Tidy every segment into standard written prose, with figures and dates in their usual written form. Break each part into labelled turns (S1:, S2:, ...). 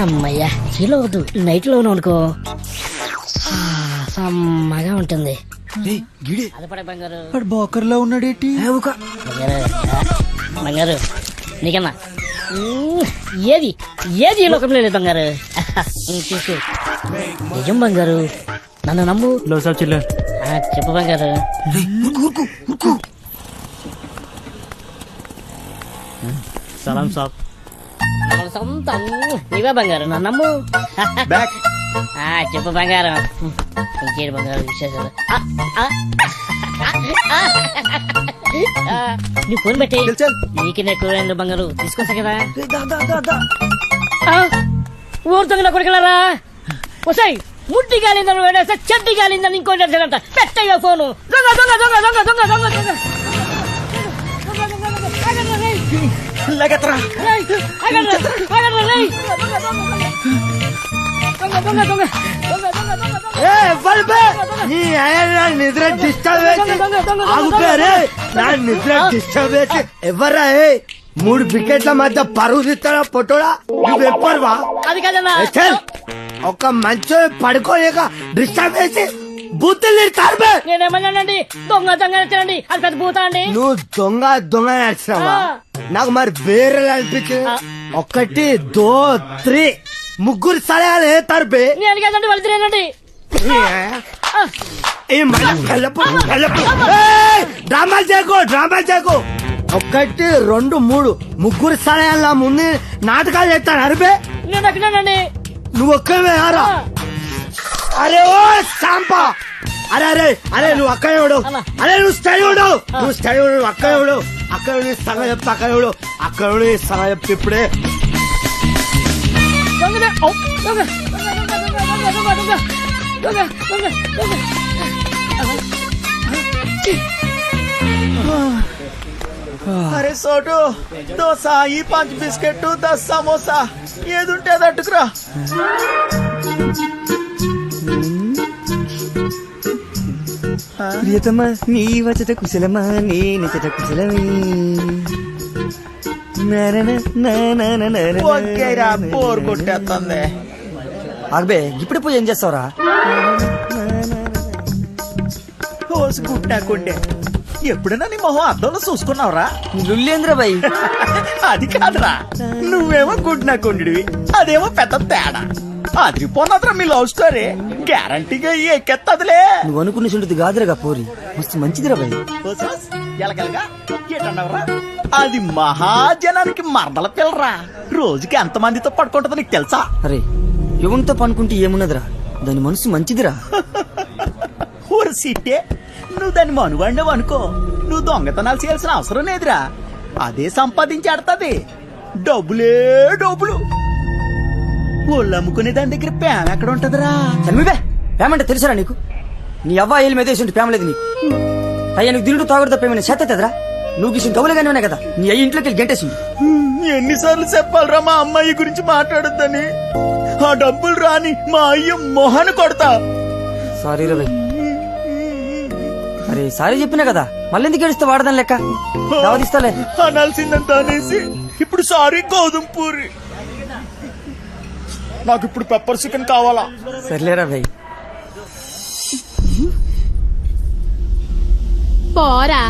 S1: అమ్మయ్యా చీలో వద్దు, నైట్ లో అనుకో సమ్మగా ఉంటుంది. అదపడే బంగారు
S2: బోకర్లో ఉన్నాడేటి.
S1: బంగారు నీకన్నా ఏది ఏది ఈ లోకంలో లేదు బంగారు. చూసు నిజం బంగారు, నన్ను నమ్ము. చెప్పు బంగారు.
S3: సలాం సాబ్.
S1: సొంతం నీవే బంగారు, నన్ను నమ్ము. చెప్పు బంగారం, ఇంకేడు బంగారు విశేషాలు. నీ ఫోన్ పెట్టి నీకు ఎక్కువ బంగారు తీసుకొస్తా కదా. ఊరుతుంది నా కొడుకులారా. వస్తాయి ముట్టి గాలిందని వేడేస్తే చెడ్డి గాలిందని ఇంకోటి అంట. పెట్టయ్యా ఫోను. దొంగ దొంగ దొంగ దొంగ దొంగ దొంగ దొంగ
S2: నిద్ర డిస్టర్బ్ నిద్ర డిస్టర్బ్ ఎవర్రా? 3 వికెట్ల మధ్య పరుగు తీస్తాడా పొట్టోడా? నువ్వెప్పరువా?
S1: అది కదన్నా,
S2: ఒక మంచి పడుకోలేక డిస్టర్బ్ చేసి బూతులు తిడతారు.
S1: నేనేమన్నానండి? దొంగ దొంగ నచ్చానండి, అది పెద్ద భూత అండి.
S2: నువ్వు దొంగ దొంగ నచ్చినావా? నాకు మరి వేరే అనిపించింది. 1 2 3 ముగ్గురు సలహాలు వేస్తారు బే.
S1: నేను కదండి వాళ్ళు తినేనండి.
S2: డ్రామా చేయకు, డ్రామా చేయకు. 1 2 3 ముగ్గురు సలహాల ముందు నాటకాలు చేస్తాను అరిపే.
S1: నేను అక్కడేనండి.
S2: నువ్వు ఒక్కవే ఆరా. అరే ఓ సాంపా, అరే అరే అరే నువ్వు అక్క ఎవడు? అరే నువ్వు స్టడీ ఉండు, నువ్వు స్టడీ ఉండు. అక్క ఎవడు? అక్కడ సగం చెప్తా. అక్క ఎవడు? అక్కడ సగం చెప్తే ఇప్పుడే.
S4: అరే సోటు, దోశ, ఈ 5 బిస్కెట్, 10 సమోసా, ఏదుంటే అది అట్టుకురా.
S5: ప్రియతమా నీ వచ్చట కుశలమా, నేనెచట కుశలమే.
S4: ఓకేరా, బోర్ కొట్టేస్తుంది.
S5: ఆగబే, ఇప్పుడు పోయి ఏం చేస్తావురా?
S4: కోసి కుట్టాకుండే ఎప్పుడైనా నీ మొహం అద్దంలో చూసుకున్నావురా?
S5: లుల్లేంద్ర బాయ్.
S4: అది కాదురా, నువ్వేమో గుడ్నాకుండివి, అదేమో పెద్ద తేడా. అదిరిపోన్నదిరా మీ లవ్ స్టోరీ. గ్యారంటీగా ఎక్కెత్తదిలే.
S5: నువ్వు అనుకున్న చుంటుంది కాదురగా పోరి, మస్తు మంచిదిరా బాయ్.
S4: ఎలకలుగా ఏటన్నావురా? అది మహాజనానికి మరదల పిల్లరా. రోజుకి ఎంత మందితో పడుకుంటుందో నీకు తెలుసా?
S5: అరే ఎవరితో పనుకుంటే ఏమున్నదిరా, దాని మనసు మంచిదిరా.
S4: ఊరు సిట్టే, నువ్వు దాన్ని మనుగండవు అనుకో, నువ్వు దొంగతనాలు చేయాల్సిన అవసరం లేదురా. అదే సంపాదించేడతది. డబ్బులే డబ్బులు. ఒళ్ళు అమ్ముకునే దాని దగ్గర ప్రేమ ఎక్కడ ఉంటదిరా?
S5: చనిపోయి ప్రేమంటే తెలుసురా నీకు? నీ అవ్వ ఏళ్ళ మీద వేసి ప్రేమ లేదు నీకు. అయ్యా నీకు దిండు తాగుడు తప్ప ఏమైనా చేతదా? నువ్వు గిసిన గౌలుగానే ఉన్నాయి కదా, నీ అయ్యి ఇంట్లోకి వెళ్ళి గంటేసింది.
S4: ఎన్నిసార్లు చెప్పాలరా మా అమ్మాయి గురించి మాట్లాడొద్దని? ఆ డబ్బులు రాని మా అయ్య మొహాన్ని కొడతా.
S5: సారీ రా బాయ్. అరే సారీ చెప్పినా కదా, మళ్ళీ ఎందుకు ఏడుస్తే వాడదాని లెక్క. దావదిస్తాలే.
S4: అనాల్సిందంత అనేసి ఇప్పుడు సారీ గోధుమ పూరి. నాకు ఇప్పుడు పెప్పర్ చికెన్ కావాలా?
S5: సర్లేరా బాయ్.
S6: పోరా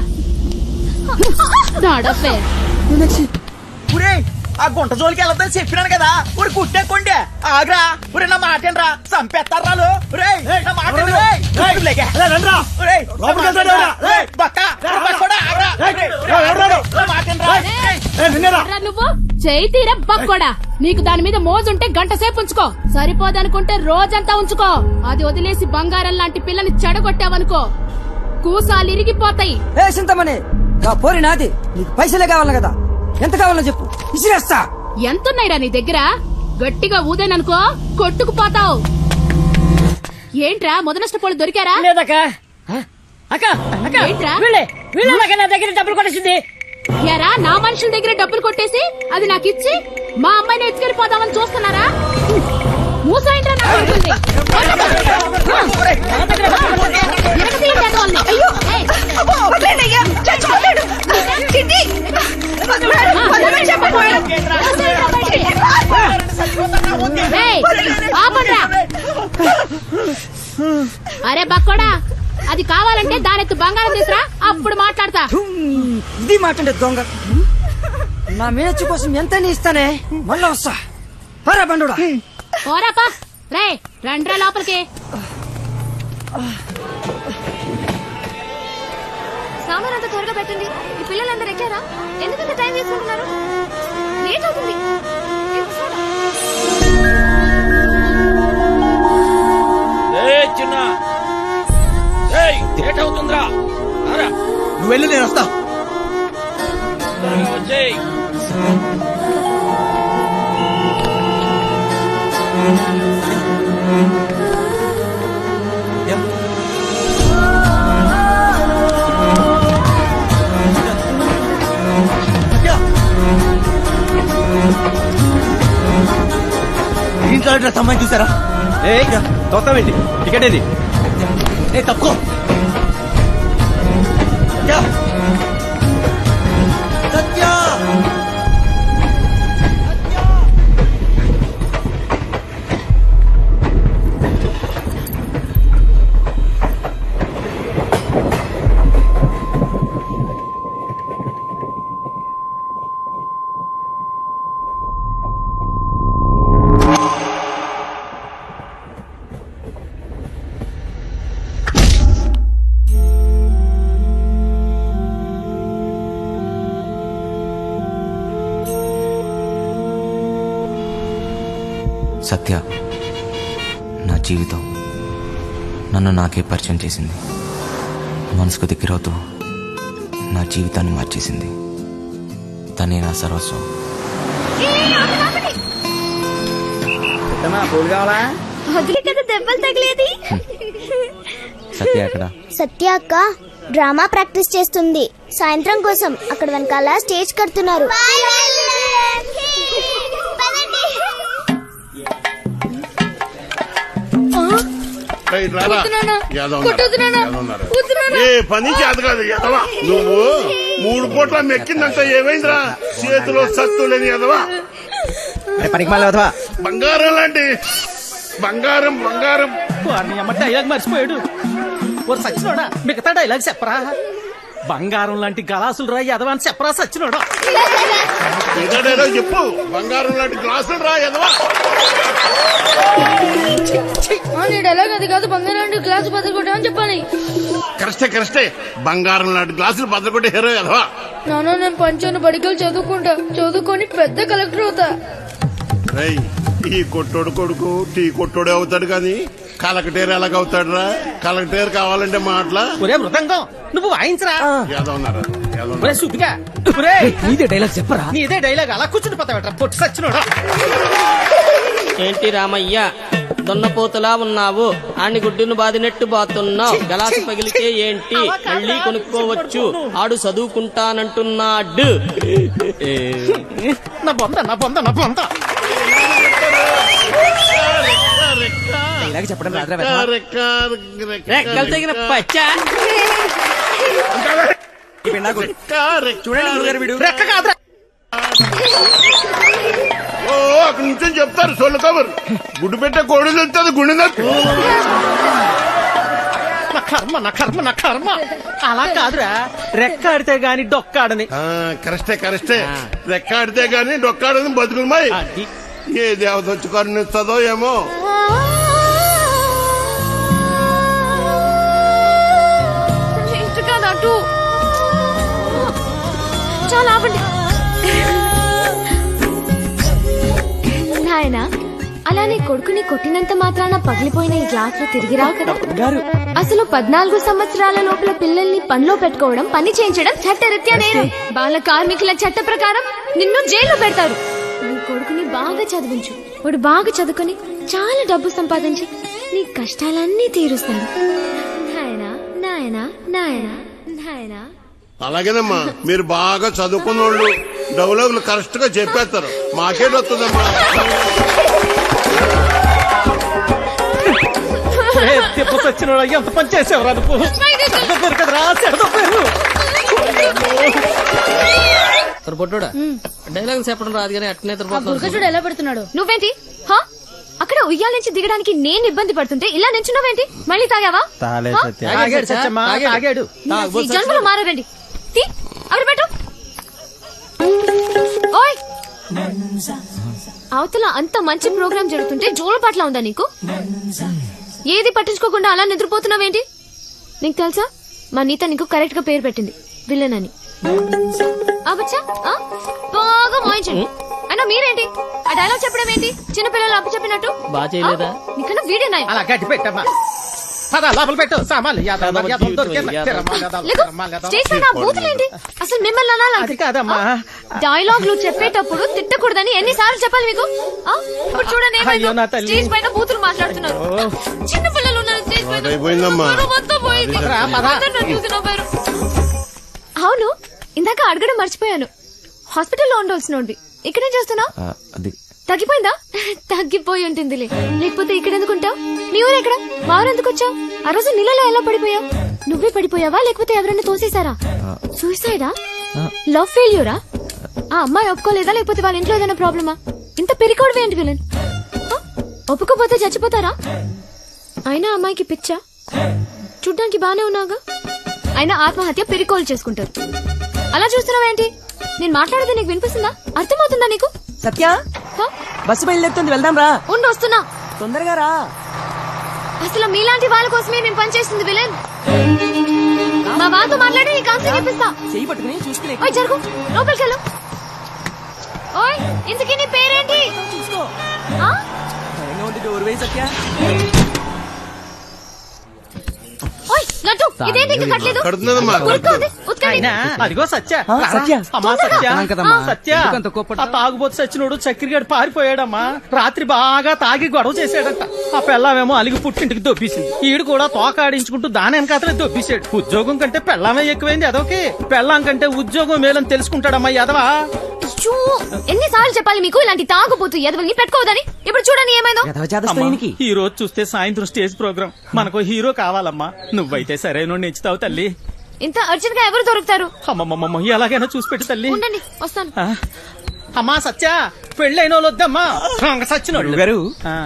S4: ఆ గుంట జోలికి వెళ్ళొద్దని చెప్పినాను కదా. ఊరి కుట్టేకుండే ఆగ్రా. ఊరే నా మాటేనరా, చంపేస్తారా?
S6: నువ్వు చేయి తీరా బక్కోడా. నీకు దాని మీద మోజుంటే గంట సేపు ఉంచుకో, సరిపోదనుకుంటే రోజంతా ఉంచుకో. అది వదిలేసి బంగారం లాంటి పిల్లని చెడగొట్టావనుకో, కూసాలు ఇరిగిపోతాయి.
S5: ఏ చింతమని పోరి నాది, నీకు పైసలే కావాలి కదా, ఎంత కావాలో చెప్పు, ఇసిరేస్తా.
S6: ఎంతున్నాయిరా నీ దగ్గర? గట్టిగా ఊదేననుకో కొట్టుకుపోతావు. ఏంట్రా మొదనష్టపోళ్ళు దొరికారా?
S1: లేదక్క. అక్క అక్క
S6: ఏంట్రా?
S1: వీళ్ళే నా దగ్గర డబ్బులు కొట్టేసింది.
S6: యారా, నా మనుషుల దగ్గర డబ్బులు కొట్టేసి అది నాకు ఇచ్చి మా అమ్మాయిని ఎత్తుకెళ్ళిపోదామని చూస్తున్నారా? మూసాయింట్రా నా కొడుకుల్ని. ఏయ్, ఆపండ్రా. అరే బక్కోడా, అది కావాలంటే దానెత్తు బంగారం తీసురా, అప్పుడు మాట్లాడతా.
S5: ఇది మాట్లాడే దొంగ. నా మేనచ్చు కోసం ఎంత ఇస్తానే, మళ్ళా వస్తా. పరా బండుడా.
S6: పోరాపా. రే రండ్రా లోపలికి.
S7: సామాన్ అంతా త్వరగా పెట్టండి. ఈ పిల్లలందరూ ఎక్కారా? ఎందుకంత టైం తీసుకుంటున్నారు? లేట్ అవుతుంది.
S3: చిన్న లేట్ అవుతుందిరా.
S4: నువ్వు వెళ్ళు, నేను వస్తా.
S3: వచ్చేయ్.
S4: గ్రీన్ కలర్ డ్రెస్ అమ్మాయి చూసారా?
S3: చూస్తామేంటి? టికెట్ ఏది?
S4: తప్పుకో. సత్య,
S8: సత్య నా జీవితం, నన్ను నాకే పరిచయం చేసింది. మనసుకు దగ్గరవుతూ నా జీవితాన్ని మార్చేసింది. తనే నా సర్వస్వం.
S4: పూలు కావాలా?
S7: వదిలే కదా దెబ్బలు తగిలేది.
S8: సత్య అక్కడ.
S7: సత్య అక్క డ్రామా ప్రాక్టీస్ చేస్తుంది. సాయంత్రం కోసం అక్కడ వెనకాల స్టేజ్ కడుతున్నారు.
S9: ఏ పని చేత కాదు ఎదవా. నువ్వు 3 పూట్ల మెక్కిందంటే ఏమైందిరా? చేతిలో సత్తు లేని ఎదవా.
S4: పనికి మళ్ళీ వదవా.
S9: బంగారం లాంటి బంగారం బంగారం.
S4: వారిని అమ్మ డైలాగ్ మర్చిపోయాడు. ఓ సచ్చినోడా, మిగతా డైలాగ్ చెప్పరా? బంగారం లాంటి గలాసులు రా ఎదవా అని చెప్పరా సచ్చినోడా?
S9: ఏదో చెప్పు. బంగారం లాంటి గ్లాసులు రా ఎదవా.
S7: డైలాగ్ అది కాదు, బంగారం లాంటి గ్లాసు బద్దలు చెప్పాలి.
S9: కరెక్టే. బంగారం లాంటి గ్లాసులు బద్దలుకొట్టే హీరో ఎదవా.
S7: నాన్న నేను పంచాను బడికలు చదువుకుంటా, చదువుకొని పెద్ద కలెక్టర్ అవుతా.
S9: రేయ్, ఈ కొట్టోడు కొడుకు టీ కొట్టోడే అవుతాడు కానీ కలెక్టర్ ఎలాగవుతాడు రా? కలెక్టర్ కావాలంటే మాటలా?
S4: ఒరే మృదంగం, నువ్వు వాయించరా.
S9: ఏదో ఉన్నారా?
S4: ఒరే సుబ్బిగా, నీదే డైలాగ్ చెప్పరా? నీదే డైలాగ్ అలా కూర్చుని పోతావట్రా పొట్టు సచ్చినోడా.
S1: ఏంటి రామయ్య దొన్నపోతులా ఉన్నావు? ఆని గుడ్డును బాదినట్టు బాతున్నావు. గలాసు పగిలితే ఏంటి, మళ్ళీ కొనుక్కోవచ్చు. ఆడు చదువుకుంటానంటున్నాడు.
S4: నా బొంద డైలాగ్ చెప్పడం రాదురా.
S1: రెక్కలు తగిన పచ్చ.
S4: చూడండి గురుగారు, వీడు రెక్క కాదురా.
S9: ఓ అక్కడి నుంచి చెప్తారు సొల్లు కబర్. గుడ్డు పెట్టే కోడి వెళ్తుంది గుండె నొప్పి.
S4: నా కర్మ అలా కాదురా. రెక్క ఆడితే గాని డొక్కాడని.
S9: కరెక్టే. రెక్కాడితే గాని డొక్కాడని బతుకులమాయి. ఏ దేవత వచ్చి కరుణిస్తుందో ఏమో.
S7: చాలా ఆపండి నాయన. అలానే కొడుకుని కొట్టినంత మాత్రాన పగిలిపోయిన ఈ గ్లాసులు తిరిగి రావు కదా. అసలు 14 సంవత్సరాల లోపల పిల్లల్ని పనిలో పెట్టుకోవడం, పని చేయించడం చట్టరీత్యా నేరం. బాల కార్మికుల చట్ట ప్రకారం నిన్ను జైల్లో పెడతారు. నీ కొడుకుని బాగా చదివించు. వాడు బాగా చదువుకొని చాలా డబ్బు సంపాదించి నీ కష్టాలన్నీ తీరుస్తాడు. నాయనా నాయనా నాయనా నాయనా.
S9: అలాగేనమ్మా, మీరు బాగా చదువుకున్న వాళ్ళు డైలాగులు కరెక్ట్ గా చెప్పేస్తారు. మాకేటొస్తుందమ్మా.
S4: తిప్పు సచ్చినోడా, ఎంత పని చేసేవరా నువ్వు? దొరకదురా,
S1: పొట్టుడా డైలాగ్ చెప్పడం రాదు కానీ అట్నే
S6: చూడు ఎలా పెడుతున్నాడు.
S7: నువ్వేంటి హా? అక్కడ ఉయ్యాల నుంచి దిగడానికి నేను ఇబ్బంది పడుతుంటే ఇలా నించున్నావేంటి? మళ్ళీ తాగావా? ఈ జన్మలో మారారండి. తీ, అక్కడ పెట్టు. ఓయ్, అవతల అంత మంచి ప్రోగ్రాం జరుగుతుంటే జోలపాట్లా ఉందా నీకు? ఏది పట్టించుకోకుండా అలా నిద్రపోతున్నావేంటి? నీకు తెలుసా, మా నీత నీకు కరెక్ట్ గా పేరు పెట్టింది, విలన్ అని. అవచ్చా బాగా మాయించండి. అయినా మీరేంటి ఆ డైలాగ్ చెప్పడం ఏంటి? చిన్నపిల్లలు అప్పు చెప్పినట్టు
S1: బాగా చేయలేదా?
S7: నీకన్నా వీడియో నాయ.
S3: అలా గట్టి పెట్టమ్మా. పద లోపల పెట్టు సామాన్లు.
S7: స్టేజ్ పైన బూతులేంటి? అసలు మిమ్మల్ని అనాలి
S3: కాదమ్మా.
S7: డైలాగ్లు చెప్పేటప్పుడు తిట్టకూడదని ఎన్నిసార్లు చెప్పాలి మీకు? ఇప్పుడు చూడండి ఏమైందో. స్టేజ్ పైన బూతులు మాట్లాడుతున్నారు. చిన్న పిల్లలు ఉన్నారు స్టేజ్ పైన.
S9: అయిపోయిందమ్మా.
S7: మొత్తం పోయింది. అందరూ నన్ను చూసి నవ్వారు. అవును, ఇందాక అడగడం మర్చిపోయాను. హాస్పిటల్లో ఉండాల్సినోడివి ఇక్కడేం చేస్తున్నావు?
S8: అది
S7: తగ్గిపోయిందా? తగ్గిపోయి ఉంటుందిలే, లేకపోతే ఇక్కడ ఎందుకుంటావు? నీ ఊరు ఎక్కడ? మా ఊరు ఎందుకు వచ్చావు? ఆ రోజు నీళ్ళలో ఎలా పడిపోయావు? నువ్వే పడిపోయావా లేకపోతే ఎవరైనా తోసేశారా? సూసైడా? లవ్ ఫెయిల్యూరా? ఆ అమ్మాయి ఒప్పుకోలేదా లేకపోతే వాళ్ళ ఇంట్లో ఏదైనా ప్రాబ్లమా? ఇంత పెరికోవడం ఏంటి విలన్? ఒప్పుకోపోతే చచ్చిపోతారా? అయినా అమ్మాయికి పిచ్చా? చూడ్డానికి బానే ఉన్నావుగా. అయినా ఆత్మహత్య పెరికోలు చేసుకుంటారు. అలా చూస్తున్నావేంటి? నేను మాట్లాడేది నీకు వినిపిస్తుందా? అర్థమవుతుందా నీకు?
S5: సత్య, బస్సు బయలుదేరుతుంది, వెళ్దాం రా.
S7: ఉండి వస్తున్నా.
S5: తొందరగా రా.
S7: అసలు మీలాంటి వాళ్ళ కోసమే మేము పనిచేస్తుంది విలన్. మా వాళ్ళతో మాట్లాడి నీ కౌన్సిలింగ్ ఇప్పిస్తా.
S5: చెయ్యి పట్టుకుని చూసుకునే.
S7: ఓయ్ జరుగు, లోపలికి వెళ్ళు. ఓయ్, ఇంతకీ నీ పేరేంటి?
S5: చూసుకో.
S7: ఆ?
S5: భయంగా ఉంది, డోర్ వేయి సత్య.
S7: ఓయ్ లడ్డు, ఇదేంటి ఇంకా కట్టలేదు?
S9: కడుతున్నదమ్మా.
S7: ఉరుక్కోండి, ఉతకండి.
S3: అదిగో సత్య.
S5: సత్య.
S3: అమ్మా సత్య.
S5: కదమ్మా.
S3: సత్య, ఆ తాగుబోతు సచ్చినోడు చక్కెరగాడు పారిపోయాడమ్మా. రాత్రి బాగా తాగి గొడవ చేశాడంట. ఆ పెళ్ళామేమో అలిగి పుట్టింటికి దొబ్బేసింది. ఈడు కూడా తోకాడించుకుంటూ దాని వెనకాతలే దొబ్బేశాడు. ఉద్యోగం కంటే పెళ్ళామే ఎక్కువైంది అదొకే. పెళ్ళాం కంటే ఉద్యోగం మేలని తెలుసుకుంటాడమ్మా ఎదవా.
S7: అయ్యో, ఎన్నిసార్లు చెప్పాలి మీకు ఇలాంటి తాగుబోతు ఎదవల్ని పెట్టుకోవద్దని? ఇప్పుడు చూడండి ఏమైందో.
S3: ఈ రోజు చూస్తే సాయంత్రం స్టేజ్ ప్రోగ్రామ్. మనకు హీరో కావాలమ్మా. నువ్వైతే సరైన నెచ్చుతావు తల్లి.
S7: ఇంత అర్జెంట్ గా ఎవరు దొరుకుతారు?
S3: అమ్మమ్మమ్మ, ఎలాగైనా చూసి పెట్టు తల్లి.
S7: ఉండండి, వస్తాను.
S3: అమ్మా సత్య, పెళ్ళైన వాళ్ళు వద్దమ్మా. సచ్చినోళ్ళు
S8: గారు,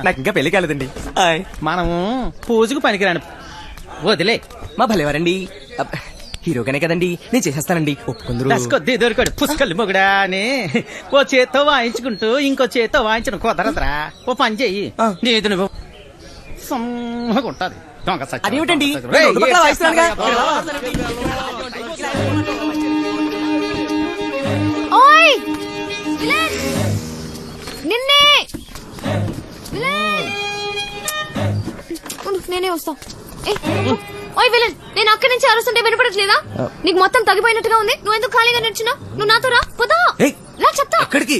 S8: నాకు ఇంకా పెళ్లి కాలేదండి.
S3: మనము పూజకు పనికిరాను, వదిలే.
S5: మా భలేవారండి, హీరోగానే కదండి, నేను చేసేస్తానండి, ఒప్పుకుందరు.
S3: దశకొద్ది దొరికాడు పుష్కల్లి మొగుడా అని. ఓ చేత్తో వాయించుకుంటూ ఇంకో చేత్తో వాయించడం కుదరదురా. ఓ పని చెయ్యి, నీది నువ్వు సమ్మగా ఉంటది. దొంగ సచ్చిన.
S5: అదేమిటండి,
S3: రేయ్,
S5: రెండు పక్కల వాయిస్తున్నానుగా.
S7: ఓయ్ విలన్, నిన్నే విలన్. ఉండు, నేనే వస్తా. ఓయ్ విలన్, నేను అక్కడి నుంచి అరుస్తుంటే వినపడట్లేదా? నీకు మొత్తం తగ్గిపోయినట్టుగా ఉంది. నువ్వు ఎందుకు ఖాళీగా నిల్చున్నావు? నువ్వు నాతో రా, పోదా రా, చెప్తా.
S8: ఎక్కడికి?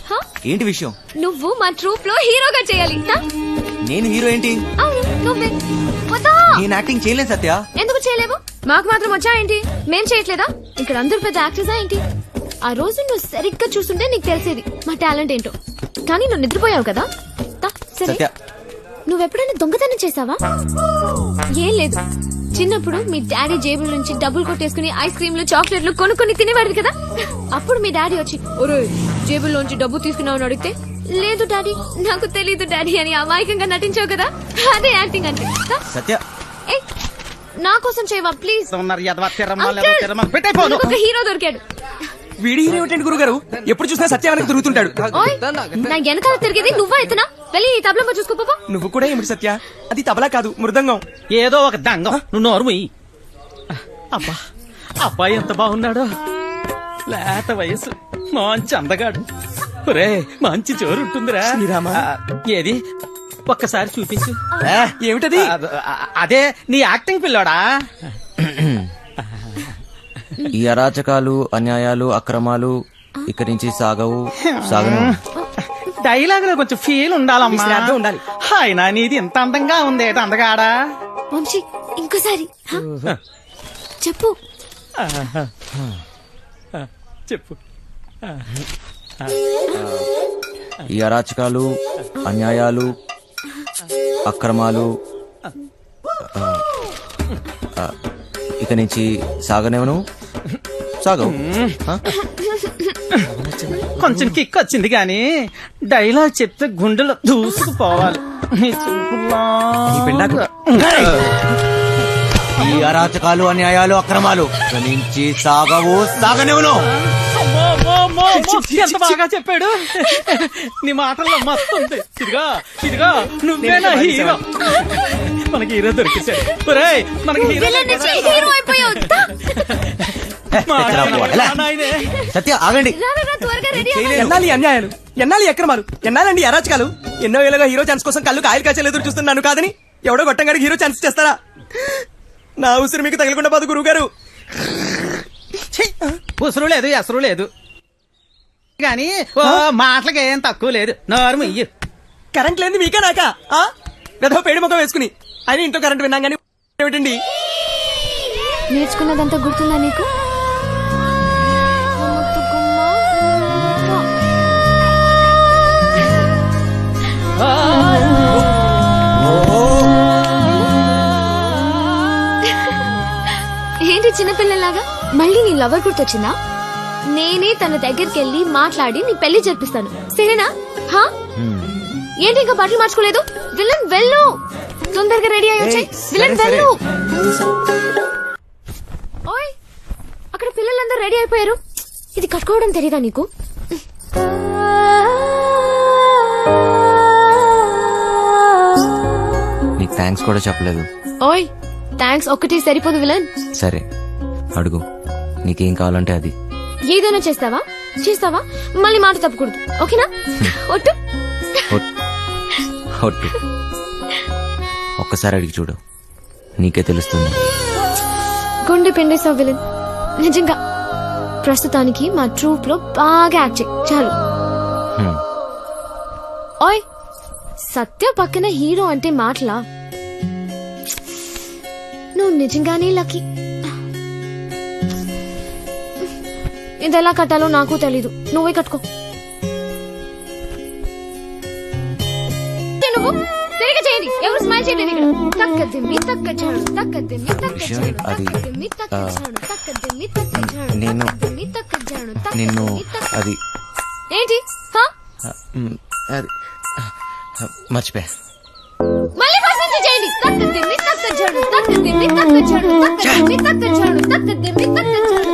S7: హా?
S8: ఏంటి విషయం?
S7: నువ్వు మా ట్రూప్ లో హీరోగా చేయాలి. హా?
S8: నేను హీరో ఏంటి?
S7: అవును, నువ్వే. పోదా.
S8: నేను యాక్టింగ్ చేయలేను సత్య.
S7: ఎందుకు చేయలేవు? మాకు మాత్రం వచ్చా ఏంటి? మేం చేయట్లేదా? ఇక్కడ అందరు పెద్ద యాక్టర్సా ఏంటి? ఆ రోజు నువ్వు సరిగ్గా చూస్తుంటే నీకు తెలిసేది మా టాలెంట్ ఏంటో. కానీ నువ్వు నిద్రపోయావు కదా. సరే,
S8: సత్య,
S7: నువ్వెప్పుడైనా దొంగతనం చేసావా? ఏం లేదు, చిన్నప్పుడు మీ డాడీ జేబుల నుంచి డబ్బులు కొట్టేసుకుని ఐస్ క్రీమ్లు చాక్లెట్లు కొనుక్కొని తినేవాడు కదా. అప్పుడు మీ డాడీ వచ్చి ఒరే జేబుల్లోంచి డబ్బు తీసుకున్నావు అడిగితే లేదు డాడీ, నాకు తెలీదు డాడీ అని అమాయకంగా నటించావు కదా. అదే యాక్టింగ్ అంటే.
S8: సత్య,
S7: ఏయ్, నా కోసం చేయవా ప్లీజ్. ఒక హీరో దొరికాడు.
S5: వీడి హీరో ఏంటండి గురుగారు, ఎప్పుడు చూసినా సత్య వెనక తిరుగుతుంటాడు.
S7: ఓయ్, నా వెనకాల తిరిగేది నువ్వా ఎత్తనా? వెళ్ళి ఈ తబలమ్మ చూసుకోపో.
S5: నువ్వు కూడా ఏమిటి సత్య, అది తబలా కాదు, మృదంగం.
S3: ఏదో ఒక దంగం, నువ్వు నోరుమయ్యి. అబ్బా, అబ్బాయి ఎంత బాగున్నాడో. లేత వయసు, మంచి అందగాడు. రే, మంచి జోరు ఉంటుందిరా.
S5: శ్రీరామా.
S3: ఏది ఒక్కసారి చూపించు.
S5: ఏమిటది?
S3: అదే నీ యాక్టింగ్ పిల్లోడా.
S8: ఈ అరాచకాలు, అన్యాయాలు, అక్రమాలు ఇక్కడి నుంచి సాగను.
S3: డైలాగ్ లో కొంచెం ఫీల్ ఉండాలమ్మా.
S5: శ్రద్ధ ఉండాలి.
S3: అయినా నీది ఇంత అందంగా ఉంది, అందగాడా.
S7: వంశీ, ఇంకోసారి చెప్పు.
S3: చెప్పు.
S8: ఈ అరాచకాలు, అన్యాయాలు, అక్రమాలు ఇక నుంచి సాగనేవను. సాగవు ఆ?
S3: కొంచెం కిక్ వచ్చింది కానీ డైలాగ్ చెప్తే గుండెలో దూసుకుపోవాలి నీ చూపులా.
S8: ఈ అరాచకాలు అన్యాయాలు అక్రమాలు ఇక నుంచి సాగవు సాగనివ్వను.
S3: అమ్మో, అమ్మో, అమ్మో, అమ్మో, ఎంత బాగా చెప్పాడు. నీ మాటల్లో మస్తు ఉంది. ఇదిగా నువ్వేనా హీరో. మనకి హీరో దొరికేశాడు. ఒరేయ్, మనకి హీరో
S7: విలన్ నుంచి హీరో అయిపోయావు. దా.
S3: నాయనే.
S8: సత్య ఆగండి.
S7: రా, రా, రా, త్వరగా రెడీ అవ్వు.
S5: ఎన్నాళ్ళు ఈ అన్యాయాలు, ఎన్నాళ్ళు ఈ అక్రమాలు, ఎన్నాళ్ళండి ఈ అరాచకాలు. ఎన్నో ఏళ్ళగా హీరో ఛాన్స్ కోసం కళ్ళు కాయలు కాచేలు ఎదురు చూస్తున్నాను కాదని ఎవడో గొట్టంగాడికి హీరో ఛాన్స్ చేస్తారా? నా ఉసిరి మీకు తగలకుండా పోదు గురువు గారు.
S3: ఉసురు లేదు ఎసరు లేదు కానీ ఓ మాటలకి ఏం తక్కువ లేదు. నోరు ఇయ్యు.
S5: కరెంట్ లేని మీకే నాకా గదో పేడి ముఖం వేసుకుని ఆయన ఇంట్లో కరెంట్ విన్నాం కానీ ఏమిటండి?
S7: నేర్చుకున్నదంతా గుర్తుందా నీకు? ఏంటి చిన్నపిల్లలాగా మళ్ళీ నీ లవర్ గుర్తొచ్చిందా? నేనే తన దగ్గరికి వెళ్ళి మాట్లాడి నీ పెళ్లి జరిపిస్తాను, సరేనా? హా? ఏంటి ఇంకా బట్టలు మార్చుకోలేదు? విలన్ వెళ్ళు, తొందరగా రెడీ అయ్యి వచ్చాయి. విలన్ వెళ్ళు. ఓయ్, అక్కడ పిల్లలందరూ రెడీ అయిపోయారు. ఇది కట్టుకోవడం తెలీదా నీకు?
S8: నీకు థ్యాంక్స్ కూడా చెప్పలేదు.
S7: ఓయ్, థ్యాంక్స్ ఒక్కటే సరిపోదు విలన్.
S8: సరే అడుగు, నీకేం కావాలంటే అది.
S7: ఏదైనా చేస్తావా? మళ్ళీ మాట తప్పకూడదు, ఓకేనా? ఒట్టు.
S8: ఒట్టు. ఒక్కసారి అడిగి చూడు, నీకే తెలుస్తుంది.
S7: గుండె పిండేసావు విలన్, నిజంగా. ప్రస్తుతానికి మా ట్రూప్ లో బాగా యాక్ట్ చేయి చాలు. ఓయ్, సత్య పక్కన హీరో అంటే మాటలా? నువ్వు నిజంగానే లక్కీ. ఇది ఎలా కట్టాలో నాకు తెలీదు, నువ్వే కట్టుకో. నువ్వు సరిగా చేయండి, ఎవరు స్మైల్ చేయలేదు ఇక్కడ. తక్కదిమ్మి తక్కచాడు, తక్కదిమ్మి తక్కచాడు, తక్కదిమ్మి తక్కచాడు, తక్కదిమ్మి తక్కచాడు,
S8: నేను
S7: తక్కదిమ్మి తక్కచాడు,
S8: నిన్ను
S7: తక్కదిమ్మి
S8: అది
S7: ఏంటి? హా?
S8: అది మర్చిపోయా.
S7: మళ్ళీ ఫస్ట్ నుంచి చేయండి. తక్కదిమ్మి తక్కచాడు, తక్కదిమ్మి తక్కచాడు, తక్కదిమ్మి తక్కచాడు, తక్కదిమ్మి తక్కచాడు.